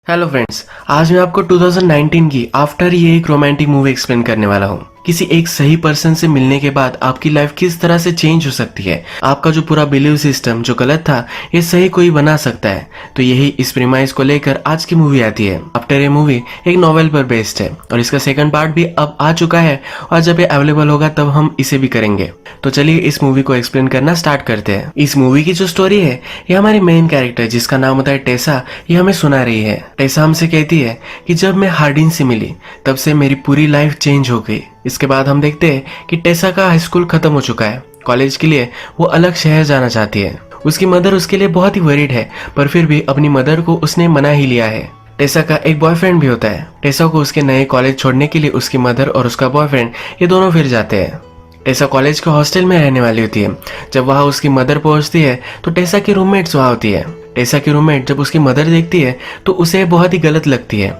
Hello friends, आज मैं आपको 2019 की आफ्टर ये एक रोमांटिक मूवी एक्सप्लेन करने वाला हूँ। किसी एक सही पर्सन से मिलने के बाद आपकी लाइफ किस तरह से चेंज हो सकती है। आपका जो पूरा बिलीव सिस्टम जो गलत था ये सही कोई बना सकता है। तो यही इस प्रीमाइस को लेकर आज की मूवी आती है। आफ्टर ये मूवी एक नॉवेल पर बेस्ड है और इसका सेकंड पार्ट भी अब आ चुका है और जब ये अवेलेबल होगा तब हम इसे भी करेंगे। तो चलिए इस मूवी को एक्सप्लेन करना स्टार्ट करते हैं। इस मूवी की जो स्टोरी है ये हमारी मेन कैरेक्टर जिसका नाम होता है टेसा, ये हमें सुना रही है। टेसा हमसे कहती है कि जब मैं हार्डिन से मिली तब से मेरी पूरी लाइफ चेंज हो गई। इसके बाद हम देखते हैं कि टेसा का हाई स्कूल खत्म हो चुका है। कॉलेज के लिए वो अलग शहर जाना चाहती है। उसकी मदर उसके लिए बहुत ही वरीड है, पर फिर भी अपनी मदर को उसने मना ही लिया है। टेसा का एक बॉयफ्रेंड भी होता है। टेसा को उसके नए कॉलेज छोड़ने के लिए उसकी मदर और उसका बॉयफ्रेंड ये दोनों फिर जाते हैं। टेसा कॉलेज के हॉस्टल में रहने वाली होती है। जब वहाँ उसकी मदर पहुंचती है तो टेसा की रूममेट्स वहाँ होती है। टेसा की रूममेट जब उसकी मदर देखती है तो उसे बहुत ही गलत लगती है।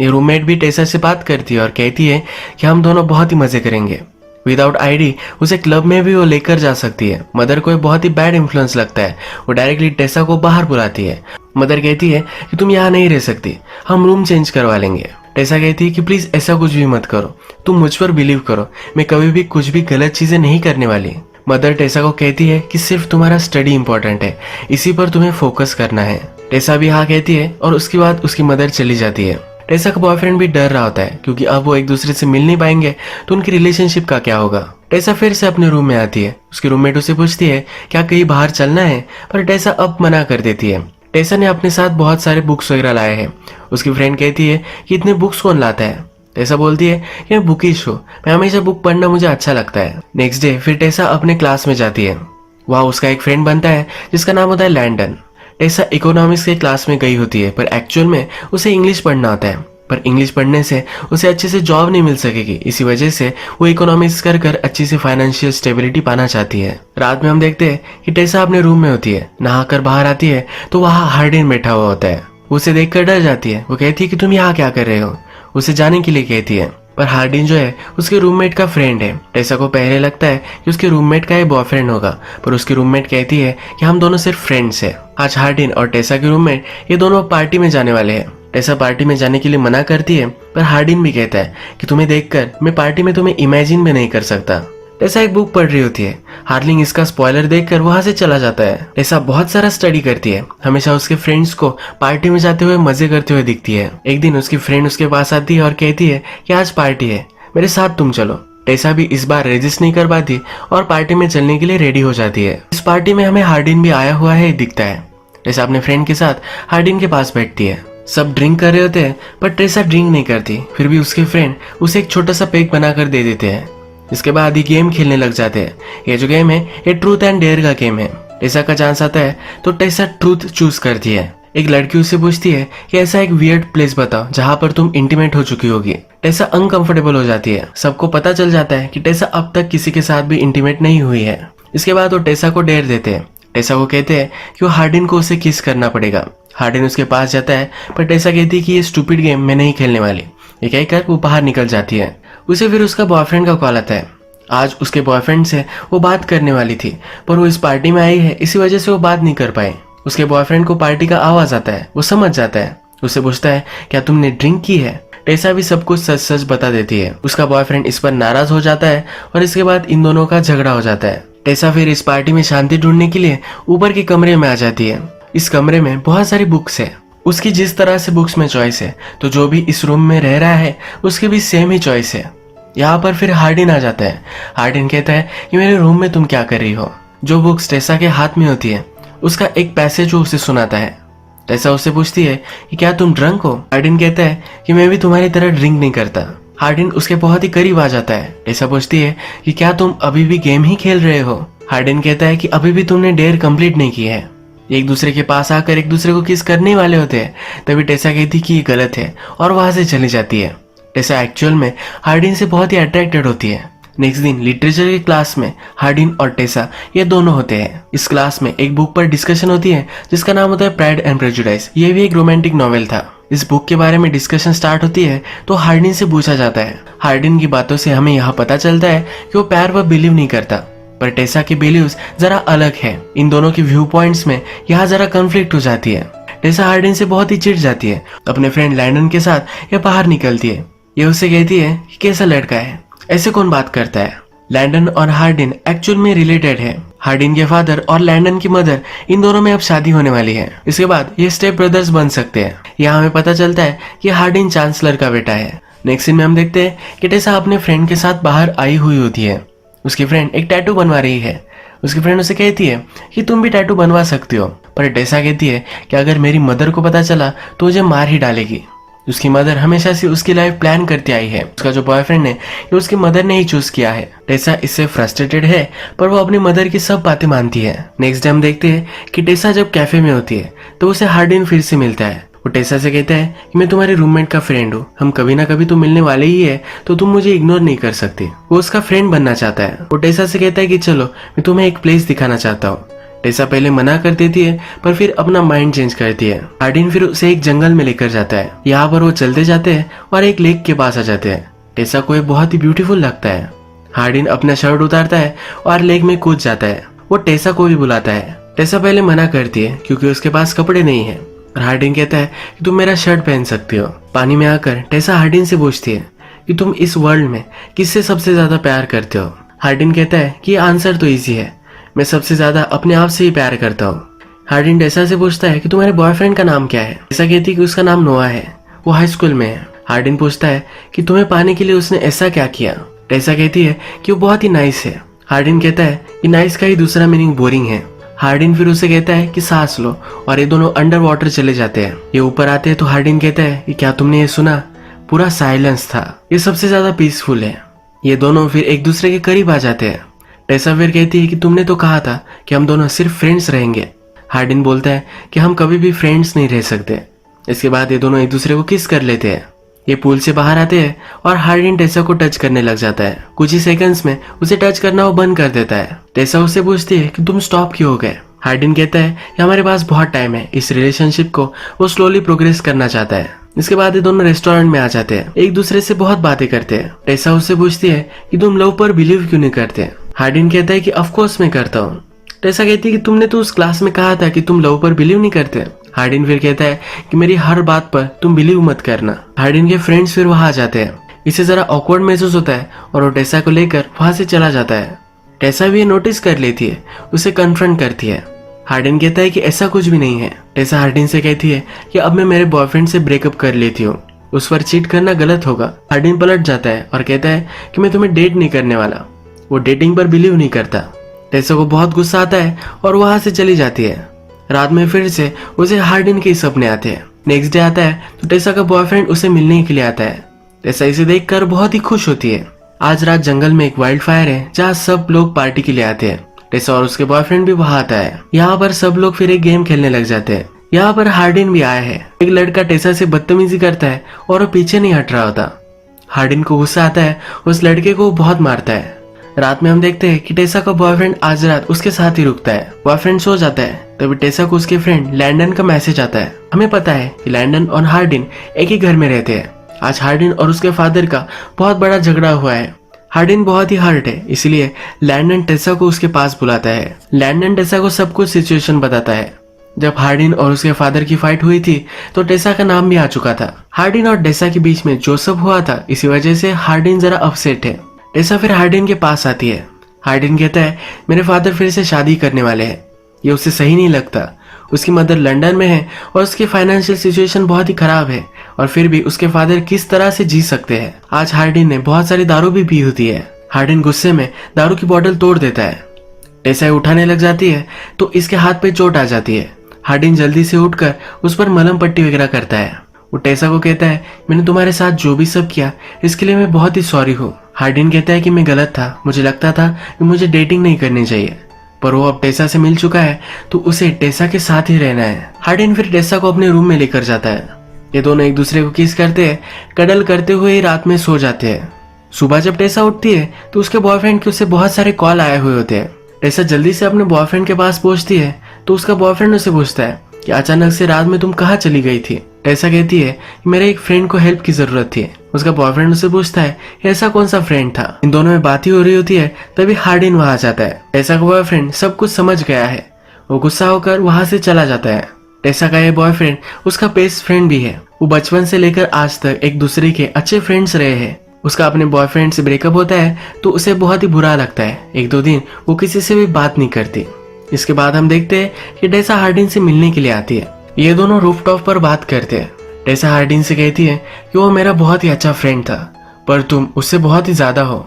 ये रूममेट भी टेसा से बात करती है और कहती है कि हम दोनों बहुत ही मजे करेंगे। विदाउट आईडी उसे क्लब में भी वो लेकर जा सकती है। मदर को बहुत ही बैड इन्फ्लुएंस लगता है। वो डायरेक्टली टेसा को बाहर बुलाती है। मदर कहती है कि तुम यहाँ नहीं रह सकती, हम रूम चेंज करवा लेंगे। टेसा कहती है कि प्लीज ऐसा कुछ भी मत करो, तुम मुझ पर बिलीव करो, मैं कभी भी कुछ भी गलत चीजें नहीं करने वाली। मदर टेसा को कहती है कि सिर्फ तुम्हारा स्टडी इंपॉर्टेंट है, इसी पर तुम्हें फोकस करना है। टेसा भी हाँ कहती है और उसके बाद उसकी मदर चली जाती है। टेसा का बॉयफ्रेंड भी डर रहा होता है क्योंकि अब वो एक दूसरे से मिल नहीं पाएंगे तो उनकी रिलेशनशिप का क्या होगा। टेसा फिर से अपने रूम में आती है। उसकी रूममेट उसे पूछती है क्या कहीं बाहर चलना है, पर टेसा अब मना कर देती है। टेसा ने अपने साथ बहुत सारे बुक्स वगैरह लाए हैं। उसकी फ्रेंड कहती है कि इतने बुक्स कौन लाता है। टेसा बोलती है कि मैं बुकिश हूँ, मैं हमेशा बुक पढ़ना मुझे अच्छा लगता है। नेक्स्ट डे फिर टेसा अपने क्लास में जाती है। वहाँ उसका एक फ्रेंड बनता है जिसका नाम होता है लैंडन। टेसा इकोनॉमिक्स के क्लास में गई होती है पर एक्चुअल में उसे इंग्लिश पढ़ना होता है, पर इंग्लिश पढ़ने से उसे अच्छे से जॉब नहीं मिल सकेगी। इसी वजह से वो इकोनॉमिक्स कर कर अच्छी से फाइनेंशियल स्टेबिलिटी पाना चाहती है। रात में हम देखते हैं कि टेसा अपने रूम में होती है। नहाकर बाहर आती है तो वहाँ हार्डिन बैठा हुआ होता है। उसे देखकर डर जाती है। वो कहती है कि तुम यहाँ क्या कर रहे हो, उसे जाने के लिए कहती है। पर हार्डिन जो है उसके रूममेट का फ्रेंड है। टेसा को पहले लगता है कि उसके रूममेट का ये बॉयफ्रेंड होगा, पर उसकी रूममेट कहती है कि हम दोनों सिर्फ फ्रेंड्स हैं। आज हार्डिन और टेसा के रूममेट ये दोनों पार्टी में जाने वाले हैं। टेसा पार्टी में जाने के लिए मना करती है, पर हार्डिन भी कहता है कि तुम्हें देखकर मैं पार्टी में तुम्हें इमेजिन भी नहीं कर सकता। टेसा एक बुक पढ़ रही होती है। हार्लिंग इसका स्पॉइलर देखकर वहां से चला जाता है। टेसा बहुत सारा स्टडी करती है। हमेशा उसके फ्रेंड्स को पार्टी में जाते हुए मजे करते हुए दिखती है। एक दिन उसकी फ्रेंड उसके पास आती है और कहती है कि आज पार्टी है, मेरे साथ तुम चलो। टेसा भी इस बार रेजिस्ट नहीं कर पाती और पार्टी में चलने के लिए रेडी हो जाती है। इस पार्टी में हमें हार्डिन भी आया हुआ है दिखता है। टेसा अपने फ्रेंड के साथ हार्डिन के पास बैठती है। सब ड्रिंक कर रहे होते हैं पर टेसा ड्रिंक नहीं करती। फिर भी उसके फ्रेंड उसे एक छोटा सा पेग बनाकर दे देते हैं। इसके बाद ये गेम खेलने लग जाते हैं। ये जो गेम है ये ट्रूथ एंड डेयर का गेम है। टेसा का चांस आता है तो टेसा ट्रूथ चूज करती है। एक लड़की उससे पूछती है कि ऐसा एक वियर्ड प्लेस बताओ जहाँ पर तुम इंटीमेट हो चुकी होगी। टेसा अनकंफर्टेबल हो जाती है। सबको पता चल जाता है कि टेसा अब तक किसी के साथ भी इंटीमेट नहीं हुई है। इसके बाद वो टेसा को डेयर देते हैं। टेसा को कहते हैं कि वो हार्डिन को उसे किस करना पड़ेगा। हार्डिन उसके पास जाता है पर टेसा कहती है कि ये स्टूपिड गेम मैं नहीं खेलने वाली। ये कहकर वो बाहर निकल जाती है। उसे फिर उसका बॉयफ्रेंड का कॉल आता है। आज उसके बॉयफ्रेंड से वो बात करने वाली थी पर वो इस पार्टी में आई है, इसी वजह से वो बात नहीं कर पाई। उसके बॉयफ्रेंड को पार्टी का आवाज आता है। वो समझ जाता है। उससे पूछता है क्या तुमने ड्रिंक की है। टेसा भी सब कुछ सच सच बता देती है। उसका बॉयफ्रेंड इस पर नाराज हो जाता है और इसके बाद इन दोनों का झगड़ा हो जाता है। टेसा फिर इस पार्टी में शांति ढूंढने के लिए ऊपर के कमरे में आ जाती है। इस कमरे में बहुत सारी बुक्स है। उसकी जिस तरह से बुक्स में चॉइस है तो जो भी इस रूम में रह रहा है उसकी भी सेम ही चॉइस है। यहाँ पर फिर हार्डिन आ जाता है। हार्डिन कहता है कि मेरे रूम में तुम क्या कर रही हो। जो बुक्स टेसा के हाथ में होती है उसका एक पैसेज वो उसे सुनाता है। टेसा उससे पूछती है कि क्या तुम ड्रंक हो। हार्डिन कहता है कि मैं भी तुम्हारी तरह ड्रिंक नहीं करता। हार्डिन उसके बहुत ही करीब आ जाता है। टेसा पूछती है कि क्या तुम अभी भी गेम ही खेल रहे हो। हार्डिन कहता है कि अभी भी तुमने डेयर कंप्लीट नहीं की है। एक दूसरे के पास आकर एक दूसरे को किस करने वाले होते हैं। तभी टेसा कहती कि ये गलत है और वहां से चली जाती है। टेसा एक्चुअल में हार्डिन से बहुत ही अट्रैक्टेड होती है। नेक्स्ट दिन लिटरेचर की क्लास में हार्डिन और टेसा ये दोनों होते हैं। इस क्लास में एक बुक पर डिस्कशन होती है जिसका नाम होता है प्राइड एंड प्रेजुडिस। ये भी एक रोमांटिक नॉवेल था। इस बुक के बारे में डिस्कशन स्टार्ट होती है तो हार्डिन से पूछा जाता है। हार्डिन की बातों से हमें यहाँ पता चलता है कि वो प्यार पर बिलीव नहीं करता, पर टेसा की बिलीव्स जरा अलग है। इन दोनों के व्यू पॉइंट्स में यहाँ जरा कॉन्फ्लिक्ट हो जाती है। टेसा हार्डिन से बहुत ही चिढ़ जाती है। अपने फ्रेंड लैंडन के साथ ये बाहर निकलती है। ये उससे कहती है कि कैसा लड़का है, ऐसे कौन बात करता है। लैंडन और हार्डिन एक्चुअल में रिलेटेड है। हार्डिन के फादर और लैंडन की मदर, इन दोनों में अब शादी होने वाली है। इसके बाद ये स्टेप ब्रदर्स बन सकते हैं। यहाँ हमें पता चलता है कि हार्डिन चांसलर का बेटा है। नेक्स्ट सीन में हम देखते हैं कि टेसा अपने फ्रेंड के साथ बाहर आई हुई होती है। उसकी फ्रेंड एक टैटू बनवा रही है। उसकी फ्रेंड उसे कहती है कि तुम भी टैटू बनवा सकती हो, पर टेसा कहती है कि अगर मेरी मदर को पता चला तो मुझे मार ही डालेगी। उसकी मदर हमेशा से उसकी लाइफ प्लान करती आई है। उसका जो बॉयफ्रेंड है ये उसकी मदर ने ही चूज किया है। टेसा इससे फ्रस्ट्रेटेड है, पर वो अपनी मदर की सब बातें मानती है। नेक्स्ट डे हम देखते हैं कि टेसा जब कैफे में होती है तो उसे हार्डिन फिर से मिलता है। वो टेसा से कहता है कि मैं तुम्हारे रूममेट का फ्रेंड हूँ, हम कभी ना कभी तो मिलने वाले ही है, तो तुम मुझे इग्नोर नहीं कर सकती। वो उसका फ्रेंड बनना चाहता है। वो टेसा से कहता है कि चलो मैं तुम्हें एक प्लेस दिखाना चाहता हूँ। टेसा पहले मना कर देती है, पर फिर अपना माइंड चेंज करती है। हार्डिन फिर उसे एक जंगल में लेकर जाता है। यहाँ पर वो चलते जाते हैं और एक लेक के पास आ जाते हैं। टेसा को ये बहुत ही ब्यूटीफुल लगता है। हार्डिन अपना शर्ट उतारता है और लेक में कूद जाता है। वो टेसा को भी बुलाता है। टेसा पहले मना करती है क्योंकि उसके पास कपड़े नहीं है। हार्डिन कहता है कि तुम मेरा शर्ट पहन सकती हो। पानी में आकर टेसा हार्डिन से पूछती है कि तुम इस वर्ल्ड में किससे सबसे ज्यादा प्यार करते हो। हार्डिन कहता है कि आंसर तो इजी है, मैं सबसे ज्यादा अपने आप से ही प्यार करता हूँ। हार्डिन टेसा से पूछता है कि तुम्हारे बॉयफ्रेंड का नाम क्या है। टेसा कहती है कि उसका नाम नोआ है, वो हाई स्कूल में है। हार्डिन पूछता है कि तुम्हें पाने के लिए उसने ऐसा क्या किया। टेसा कहती है कि वो बहुत ही नाइस है। हार्डिन कहता है कि नाइस का ही दूसरा मीनिंग बोरिंग है। हार्डिन फिर उसे कहता है कि सांस लो, और ये दोनों अंडर वाटर चले जाते हैं। ये ऊपर आते हैं तो हार्डिन कहता है कि क्या तुमने ये सुना, पूरा साइलेंस था, ये सबसे ज्यादा पीसफुल है। ये दोनों फिर एक दूसरे के करीब आ जाते हैं। टेसा फिर कहती है कि तुमने तो कहा था कि हम दोनों सिर्फ फ्रेंड्स रहेंगे। हार्डिन बोलता है कि हम कभी भी फ्रेंड्स नहीं रह सकते। इसके बाद ये दोनों एक दूसरे को किस कर लेते हैं। ये पूल से बाहर आते हैं और हार्डिन टेसा को टच करने लग जाता है। कुछ ही सेकंड्स में उसे टच करना वो बंद कर देता है। टेसा उससे पूछती है कि तुम स्टॉप क्यों हो गए। हार्डिन कहता है कि हमारे पास बहुत टाइम है। इस रिलेशनशिप को वो स्लोली प्रोग्रेस करना चाहता है। इसके बाद ये दोनों रेस्टोरेंट में आ जाते हैं, एक दूसरे से बहुत बातें करते हैं। टेसा उससे पूछती है कि तुम लव पर बिलीव क्यों नहीं करते। हार्डिन कहता है कि ऑफ कोर्स मैं करता हूँ। टेसा कहती है कि तुमने तो उस क्लास में कहा था कि तुम लव पर बिलीव नहीं करते। हार्डिन फिर कहता है कि मेरी हर बात पर तुम बिलीव मत करना। हार्डिन के फ्रेंड्स फिर वहां आ जाते हैं। इसे जरा ऑकवर्ड महसूस होता है और वो टेसा को लेकर वहां से चला जाता है। टेसा भी ये नोटिस कर लेती है, उसे कन्फ्रंट करती है। हार्डिन कहता है कि ऐसा कुछ भी नहीं है। टेसा हार्डिन से कहती है कि अब मैं मेरे बॉयफ्रेंड से ब्रेकअप कर लेती हूँ, उस पर चीट करना गलत होगा। हार्डिन पलट जाता है और कहता है कि मैं तुम्हें डेट नहीं करने वाला। वो डेटिंग पर बिलीव नहीं करता। टेसा को बहुत गुस्सा आता है और वहां से चली जाती है। रात में फिर से उसे हार्डिन के सपने आते हैं। नेक्स्ट डे आता है तो टेसा का बॉयफ्रेंड उसे मिलने के लिए आता है। टेसा इसे देखकर बहुत ही खुश होती है। आज रात जंगल में एक वाइल्ड फायर है जहाँ सब लोग पार्टी के लिए आते हैं। टेसा और उसके बॉयफ्रेंड भी वहां आता है। यहाँ पर सब लोग फिर एक गेम खेलने लग जाते हैं। यहाँ पर हार्डिन भी आया है। एक लड़का टेसा से बदतमीजी करता है और वो पीछे नहीं हट रहा होता। हार्डिन को गुस्सा आता है, उस लड़के को बहुत मारता है। रात में हम देखते हैं कि टेसा का बॉयफ्रेंड आज रात उसके साथ ही रुकता है। बॉयफ्रेंड सो जाता है तभी टेसा को उसके फ्रेंड लैंडन का मैसेज आता है। हमें पता है कि लैंडन और हार्डिन एक ही घर में रहते हैं। आज हार्डिन और उसके फादर का बहुत बड़ा झगड़ा हुआ है। हार्डिन बहुत ही हर्ट है, इसलिए लैंडन टेसा को उसके पास बुलाता है। लैंडन टेसा को सब कुछ सिचुएशन बताता है। जब हार्डिन और उसके फादर की फाइट हुई थी तो टेसा का नाम भी आ चुका था। हार्डिन और टेसा के बीच में जो सब हुआ था इसी वजह से हार्डिन जरा अपसेट है। टेसा फिर हार्डिन के पास आती है। हार्डिन कहता है मेरे फादर फिर से शादी करने वाले हैं, ये उसे सही नहीं लगता। उसकी मदर लंदन में है और उसकी फाइनेंशियल सिचुएशन बहुत ही खराब है, और फिर भी उसके फादर किस तरह से जी सकते हैं। आज हार्डिन ने बहुत सारी दारू भी पी होती है। हार्डिन गुस्से में दारू की बोतल तोड़ देता है। टेसा उठाने लग जाती है तो इसके हाथ पे चोट आ जाती है। हार्डिन जल्दी से उठकर उस पर मलहम पट्टी वगैरह करता है। वो टेसा को कहता है मैंने तुम्हारे साथ जो भी सब किया इसके लिए मैं बहुत ही सॉरी हूँ। हार्डिन कहता है कि मैं गलत था, मुझे लगता था कि मुझे डेटिंग नहीं करनी चाहिए, पर वो अब टेसा से मिल चुका है तो उसे टेसा के साथ ही रहना है। हार्डिन फिर टेसा को अपने रूम में लेकर जाता है। ये दोनों एक दूसरे को किस करते हैं, कडल करते हुए ही रात में सो जाते हैं। सुबह जब टेसा उठती है तो उसके बॉयफ्रेंड के उसे बहुत सारे कॉल आए हुए होते हैं। टेसा जल्दी से अपने बॉयफ्रेंड के पास पहुंचती है तो उसका बॉयफ्रेंड उसे पूछता है कि अचानक से रात में तुम कहाँ चली गई थी। टेसा कहती है कि मेरे एक फ्रेंड को हेल्प की जरूरत थी। उसका बॉयफ्रेंड उसे पूछता है ऐसा कौन सा फ्रेंड था। इन दोनों में बात ही हो रही होती है तभी हार्डिन वहां आ जाता है। टेसा का बॉयफ्रेंड सब कुछ समझ गया है, वो गुस्सा होकर वहां से चला जाता है। टेसा का ये बॉयफ्रेंड उसका बेस्ट फ्रेंड भी है। वो बचपन से लेकर आज तक एक दूसरे के अच्छे फ्रेंड्स रहे हैं। उसका अपने बॉयफ्रेंड से ब्रेकअप होता है तो उसे बहुत ही बुरा लगता है। एक दो दिन वो किसी से भी बात नहीं करती। इसके बाद हम देखते हैं कि टेसा हार्डिन से मिलने के लिए आती है। ये दोनों रूफटॉप पर बात करते हैं। टेसा हार्डिन से कहती है कि वो मेरा बहुत ही अच्छा फ्रेंड था, पर तुम उससे बहुत ही ज्यादा हो।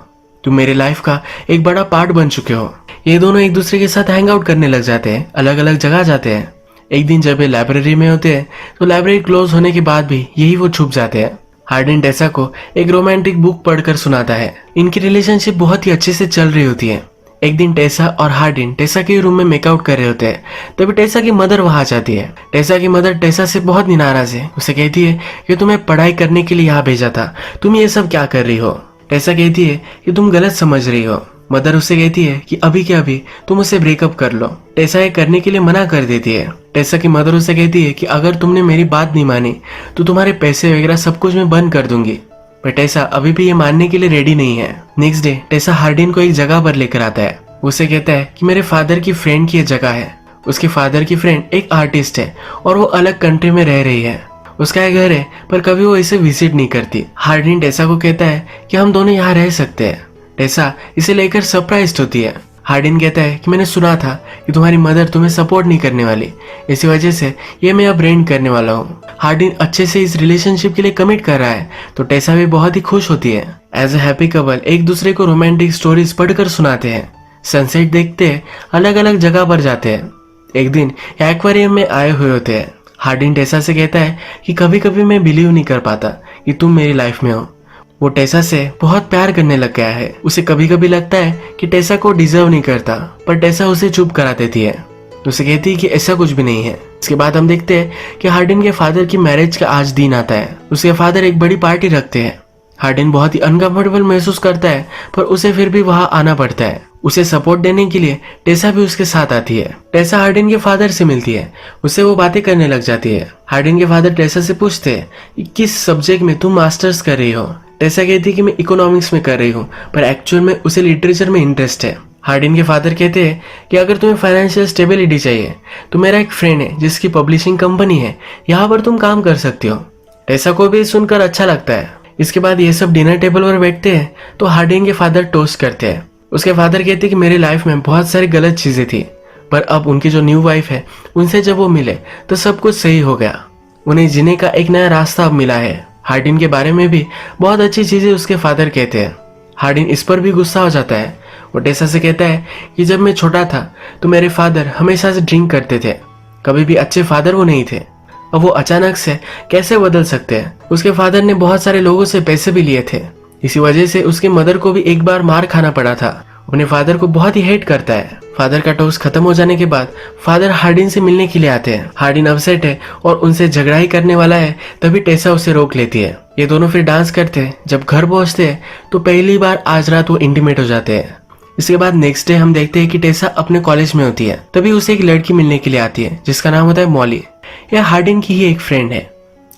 तुम मेरे लाइफ का एक बड़ा पार्ट बन चुके हो। ये दोनों एक दूसरे के साथ हैंग आउट करने लग जाते हैं, अलग अलग जगह जाते हैं। एक दिन जब ये लाइब्रेरी में होते हैं तो लाइब्रेरी क्लोज होने के बाद भी यही वो छुप जाते हैं। हार्डिन टेसा को एक रोमांटिक बुक पढ़कर सुनाता है। इनकी रिलेशनशिप बहुत ही अच्छे से चल रही होती है। एक दिन टेसा और हार्डिन टेसा के रूम में मेकआउट कर रहे होते हैं, तभी टेसा की मदर वहां आ जाती है। टेसा की मदर टेसा से बहुत नाराज है। उसे कहती है कि तुम्हें पढ़ाई करने के लिए यहाँ भेजा था, तुम ये सब क्या कर रही हो। टेसा कहती है कि तुम गलत समझ रही हो। मदर उससे कहती है कि अभी के अभी तुम उससे ब्रेकअप कर लो। टेसा ये करने के लिए मना कर देती है। टेसा की मदर उससे कहती है कि अगर तुमने मेरी बात नहीं मानी तो तुम्हारे पैसे वगैरह सब कुछ मैं बंद कर दूंगी। पर टेसा अभी भी ये मानने के लिए रेडी नहीं है। नेक्स्ट डे टेसा हार्डिन को एक जगह पर लेकर आता है। उसे कहता है कि मेरे फादर की फ्रेंड की ये जगह है। उसके फादर की फ्रेंड एक आर्टिस्ट है और वो अलग कंट्री में रह रही है। उसका एक घर है पर कभी वो इसे विजिट नहीं करती। हार्डिन टेसा को कहता है कि हम दोनों यहाँ रह सकते हैं। टेसा इसे लेकर सरप्राइज्ड होती है। हार्डिन कहता है कि मैंने सुना था कि तुम्हारी मदर तुम्हें सपोर्ट नहीं करने वाली, इसी वजह से ये मैं अब रेंट करने वाला हूँ। हार्डिन अच्छे से इस रिलेशनशिप के लिए कमिट कर रहा है तो टेसा भी बहुत ही खुश होती है। एज ए हैप्पी कपल एक दूसरे को रोमांटिक स्टोरीज पढ़कर सुनाते हैं। सनसेट देखते हैं, अलग अलग जगह पर जाते हैं। एक दिन एक्वेरियम में आए हुए होते हैं। हार्डिन टेसा से कहता है कि कभी कभी मैं बिलीव नहीं कर पाता कि तुम मेरी लाइफ में हो। वो टेसा से बहुत प्यार करने लग गया है। उसे कभी कभी लगता है कि टेसा को डिजर्व नहीं करता, पर टेसा उसे चुप करा देती है। उसे कहती है कि ऐसा कुछ भी नहीं है। इसके बाद हम देखते हैं कि हार्डिन के फादर की मैरिज का आज दिन आता है। उसके फादर एक बड़ी पार्टी रखते हैं। हार्डिन बहुत ही अनकंफर्टेबल महसूस करता है, पर उसे फिर भी वहां आना पड़ता है। उसे सपोर्ट देने के लिए टेसा भी उसके साथ आती है। टेसा हार्डिन के फादर से मिलती है। उससे वो बातें करने लग जाती है। हार्डिन के फादर टेसा से पूछते हैं कि किस सब्जेक्ट में तुम मास्टर्स कर रही हो। टेसा कहती है कि मैं इकोनॉमिक्स में कर रही हूँ, पर एक्चुअल में उसे लिटरेचर में इंटरेस्ट है। हार्डिन के फादर कहते हैं कि अगर तुम्हें फाइनेंशियल स्टेबिलिटी चाहिए तो मेरा एक फ्रेंड है जिसकी पब्लिशिंग कंपनी है, यहाँ पर तुम काम कर सकती हो। टेसा को भी सुनकर अच्छा लगता है। इसके बाद ये सब डिनर टेबल पर बैठते हैं तो हार्डिन के फादर टोस्ट करते हैं। उसके फादर कहते हैं कि मेरी लाइफ में बहुत सारी गलत चीजें थी, पर अब उनकी जो न्यू वाइफ है उनसे जब वो मिले तो सब कुछ सही हो गया। उन्हें जीने का एक नया रास्ता अब मिला है। हार्डिन के बारे में भी बहुत अच्छी चीजें उसके फादर कहते हैं। हार्डिन इस पर भी गुस्सा हो जाता है। वो टेसा से कहता है कि जब मैं छोटा था तो मेरे फादर हमेशा से ड्रिंक करते थे, कभी भी अच्छे फादर वो नहीं थे। अब वो अचानक से कैसे बदल सकते हैं। उसके फादर ने बहुत सारे लोगों से पैसे भी लिए थे, इसी वजह से उसकी मदर को भी एक बार मार खाना पड़ा था। अपने फादर को बहुत ही हेट करता है। फादर का टोस्ट खत्म हो जाने के बाद फादर हार्डिन से मिलने के लिए आते हैं। हार्डिन अपसेट है और उनसे झगड़ा ही करने वाला है, तभी टेसा उसे रोक लेती है। ये दोनों फिर डांस करते हैं। जब घर पहुंचते हैं तो पहली बार आज रात वो इंटीमेट हो जाते हैं। इसके बाद नेक्स्ट डे हम देखते हैं कि टेसा अपने कॉलेज में होती है। तभी उसे एक लड़की मिलने के लिए आती है जिसका नाम होता है मॉली। यह हार्डिन की ही एक फ्रेंड है।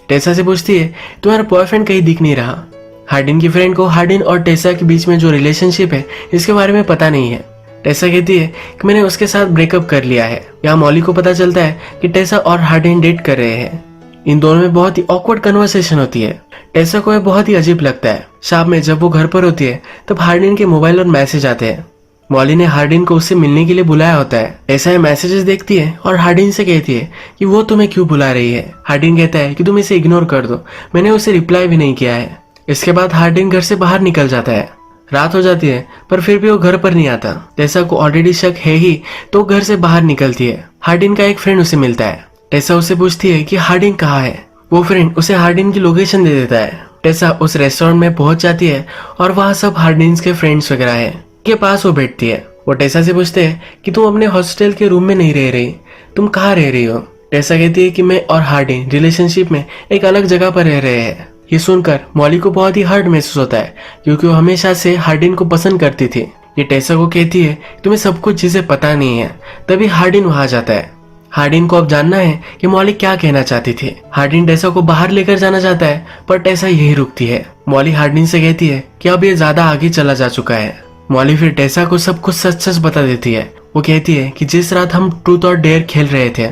टेसा से पूछती है तुम्हारा बॉयफ्रेंड कहीं दिख नहीं रहा। हार्डिन की फ्रेंड को हार्डिन और टेसा के बीच में जो रिलेशनशिप है इसके बारे में पता नहीं है। टेसा कहती है कि मैंने उसके साथ ब्रेकअप कर लिया है। यहाँ मॉली को पता चलता है कि टेसा और हार्डिन डेट कर रहे हैं। इन दोनों में बहुत ही ऑकवर्ड कन्वर्सेशन होती है। टेसा को यह बहुत ही अजीब लगता है। शाम में जब वो घर पर होती है तब हार्डिन के मोबाइल और मैसेज आते हैं। मॉली ने हार्डिन को उससे मिलने के लिए बुलाया होता है। टेसा ये मैसेजेस देखती है और हार्डिन से कहती है कि वो तुम्हें क्यों बुला रही है। हार्डिन कहता है कि तुम इसे इग्नोर कर दो, मैंने उसे रिप्लाई भी नहीं किया है। इसके बाद हार्डिन घर से बाहर निकल जाता है। रात हो जाती है पर फिर भी वो घर पर नहीं आता। टेसा को ऑलरेडी शक है ही तो घर से बाहर निकलती है। हार्डिन का एक फ्रेंड उसे मिलता है। टेसा उससे पूछती है कि हार्डिन कहाँ है। वो फ्रेंड उसे हार्डिन की लोकेशन दे देता है। टेसा उस रेस्टोरेंट में पहुंच जाती है और वहाँ सब हार्डिन के फ्रेंड्स वगैरह है। के पास वो बैठती है। वो टेसा से पूछते हैं कि तुम अपने हॉस्टल के रूम में नहीं रह रही, तुम कहाँ रह रही हो। टेसा कहती है कि मैं और हार्डिन रिलेशनशिप में एक अलग जगह पर रह रहे हैं। ये सुनकर मॉली को बहुत ही हर्ट महसूस होता है क्योंकि वो हमेशा से हार्डिन को पसंद करती थी। ये टेसा को कहती है तुम्हें सब कुछ चीजें पता नहीं है। तभी हार्डिन वहां जाता है। हार्डिन को अब जानना है कि मॉली क्या कहना चाहती थी। हार्डिन टेसा को बाहर लेकर जाना चाहता है पर टेसा यही रुकती है। मॉली हार्डिन से कहती है कि अब ये ज्यादा आगे चला जा चुका है। मॉली फिर टेसा को सब कुछ सच सच बता देती है। वो कहती है कि जिस रात हम ट्रूथ और डेयर खेल रहे थे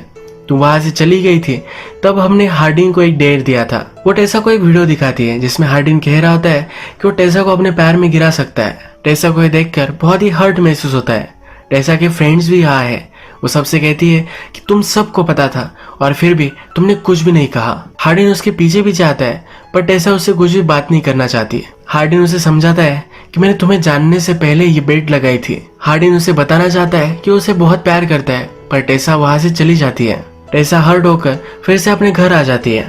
तुम वहां से चली गई थी। तब हमने हार्डिन को एक डेट दिया था। वो टेसा को एक वीडियो दिखाती है जिसमें हार्डिन कह रहा होता है कि वो टेसा को अपने पैर में गिरा सकता है। टेसा को ये देखकर बहुत ही हर्ट महसूस होता है। टेसा के फ्रेंड्स भी यहाँ है। वो सबसे कहती है कि तुम सबको पता था और फिर भी तुमने कुछ भी नहीं कहा। हार्डिन उसके पीछे भी जाता है पर टेसा उससे कुछ भी बात नहीं करना चाहती। हार्डिन उसे समझाता है कि मैंने तुम्हें जानने से पहले ये बेट लगाई थी। हार्डिन उसे बताना चाहता है कि उसे बहुत प्यार करता है पर टेसा वहां से चली जाती है। टेसा हर्ट होकर फिर से अपने घर आ जाती है।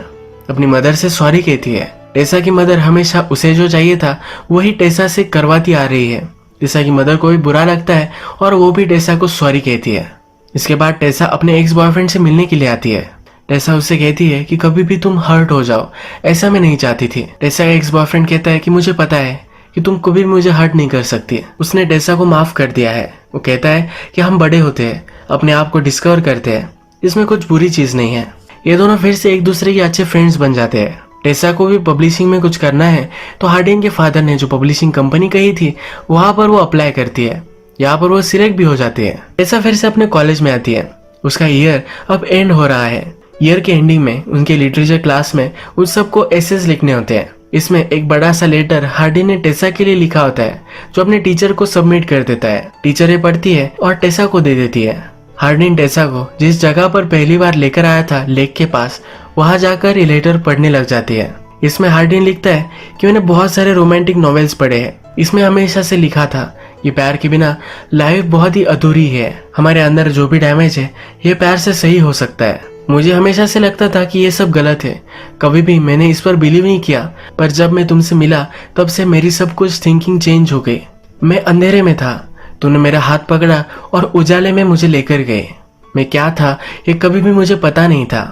अपनी मदर से सॉरी कहती है। टेसा की मदर हमेशा उसे जो चाहिए था वही टेसा से करवाती आ रही है। टेसा की मदर को भी बुरा लगता है और वो भी टेसा को सॉरी कहती है। इसके बाद टेसा अपने एक्स बॉयफ्रेंड से मिलने के लिए आती है। टेसा उससे कहती है कि कभी भी तुम हर्ट हो जाओ, ऐसा मैं नहीं चाहती थी। टेसा का एक्स बॉयफ्रेंड कहता है कि मुझे पता है कि तुम कभी भी मुझे हर्ट नहीं कर सकती। उसने टेसा को माफ कर दिया है। वो कहता है कि हम बड़े होते हैं, अपने आप को डिस्कवर करते हैं, इसमें कुछ बुरी चीज नहीं है। ये दोनों फिर से एक दूसरे के अच्छे फ्रेंड्स बन जाते हैं। टेसा को भी पब्लिशिंग में कुछ करना है तो हार्डिन के फादर ने जो पब्लिशिंग कंपनी कही थी वहां पर वो अप्लाई करती है। यहाँ पर वो सिलेक्ट भी हो जाती है। टेसा फिर से अपने कॉलेज में आती है। उसका ईयर अब एंड हो रहा है। ईयर के एंडिंग में उनके लिटरेचर क्लास में उन सबको एसेस लिखने होते हैं। इसमें एक बड़ा सा लेटर हार्डिन ने टेसा के लिए लिखा होता है जो अपने टीचर को सबमिट कर देता है। टीचर ये पढ़ती है और टेसा को दे देती है। हार्डिन टेसा को जिस जगह पर पहली बार लेकर आया था लेक के पास, वहां जाकर ये लेटर पढ़ने लग जाती है। इसमें हार्डिन लिखता है कि मैंने बहुत सारे रोमांटिक नॉवेल्स पढ़े हैं। इसमें हमेशा से लिखा था ये प्यार के बिना लाइफ बहुत ही अधूरी है। हमारे अंदर जो भी डैमेज है ये प्यार से सही हो सकता है। मुझे हमेशा से लगता था कि ये सब गलत है, कभी भी मैंने इस पर बिलीव नहीं किया, पर जब मैं तुमसे मिला तब से मेरी सब कुछ थिंकिंग चेंज हो गई। मैं अंधेरे में था, तूने मेरा हाथ पकड़ा और उजाले में मुझे लेकर गए। मैं क्या था ये कभी भी मुझे पता नहीं था।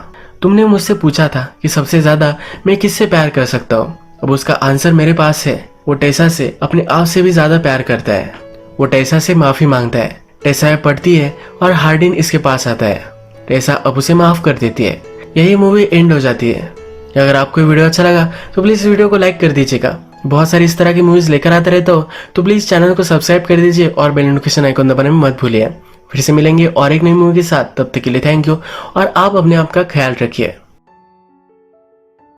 तुमने मुझसे पूछा था कि सबसे ज्यादा मैं किससे प्यार कर सकता हूँ। अब उसका आंसर मेरे पास है। वो टेसा से अपने आप से भी ज्यादा प्यार करता है। वो टेसा से माफी मांगता है। टेसा पढ़ती है और हार्डिन इसके पास आता है। टेसा अब उसे माफ कर देती है। यही मूवी एंड हो जाती है। अगर आपको वीडियो अच्छा लगा तो प्लीज वीडियो को लाइक कर दीजिएगा। बहुत सारी इस तरह की मूवीज लेकर आता रहता हो तो प्लीज चैनल को सब्सक्राइब कर दीजिए और बेल नोटिफिकेशन आइकन दबाने में मत भूलिए। फिर से मिलेंगे और एक नई मूवी के साथ। तब तक के लिए थैंक यू और आप अपने आप का ख्याल रखिए।